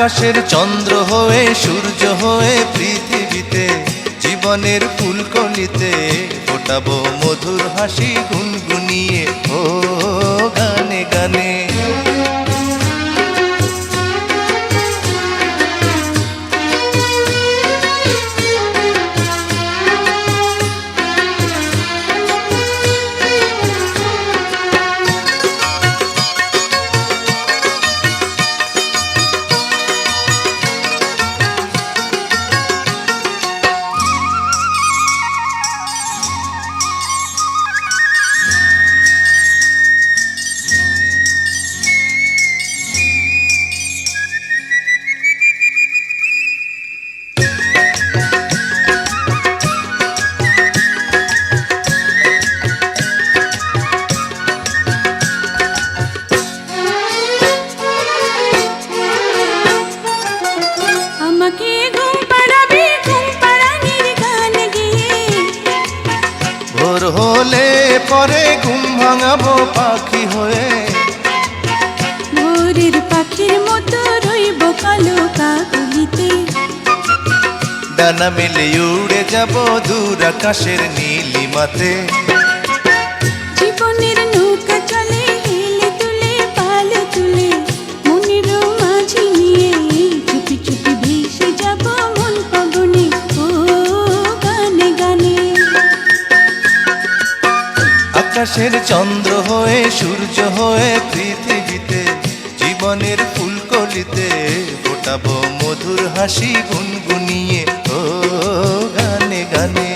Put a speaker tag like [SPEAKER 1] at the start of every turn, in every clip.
[SPEAKER 1] আকাশের চন্দ্র হয়ে সূর্য হয়ে পৃথিবীতে জীবনের ফুলকলিতে ফোটাবো মধুর হাসি গুনগুনিয়ে ও গানে গানে। ভোর হলে পরে ঘুম ভাঙাবো পাখি হয়ে,
[SPEAKER 2] ভোরের পাখির মতো রইব কালো কাকলিতে।
[SPEAKER 1] ডানা মেলে উড়ে যাব দূর আকাশের নীলিমাতে।
[SPEAKER 2] জীবনের নৌকা চলে হেলে তুলে পালে তুলে, মনের মাঝি নিয়ে চুপি চুপি ভেসে যাব মন পবনে ও গানে গানে।
[SPEAKER 1] আকাশের চন্দ্র হয়ে সূর্য হয়ে পৃথিবীতে জীবনের ফুলকলিতে ফোটাবো মধুর হাসি গুনগুনিয়ে ও গানে গানে।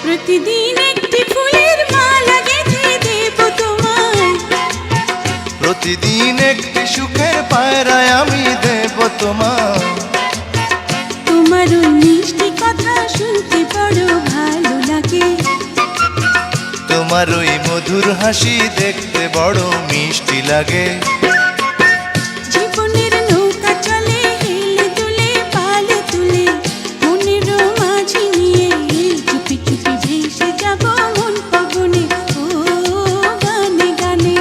[SPEAKER 2] প্রতিদিন একটি ফুলের মালা গেঁথে দেব তোমায়,
[SPEAKER 1] প্রতিদিন একটি সুখের পায়রায় আমি দেব তোমার।
[SPEAKER 2] তোমার ওই মিষ্টি কথা শুনতে বড় ভালো লাগে,
[SPEAKER 1] তোমার ওই মধুর হাসি দেখতে বড় মিষ্টি লাগে।
[SPEAKER 2] জীবনের নৌকা চলে হেলে দুলে পালে তুলে, মনের মাঝি নিয়ে চুপি চুপি ভেসে যাব মন পবনে ও গানে গানে।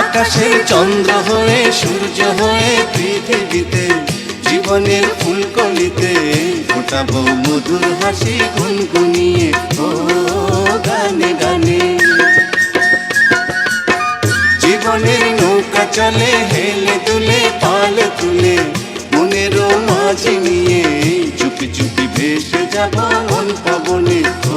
[SPEAKER 1] আকাশের চন্দ্র হয়ে সূর্য হয়ে পৃথিবীতে জীবনের ফুলকলিতে ফোটাবো মধুর হাসি গুনগুনিয়ে ও গানে গানে। জীবনের নৌকা চলে হেলে দুলে পালে তুলে, মনের মাঝি নিয়ে চুপি চুপি ভেসে যাব মন পবনে ও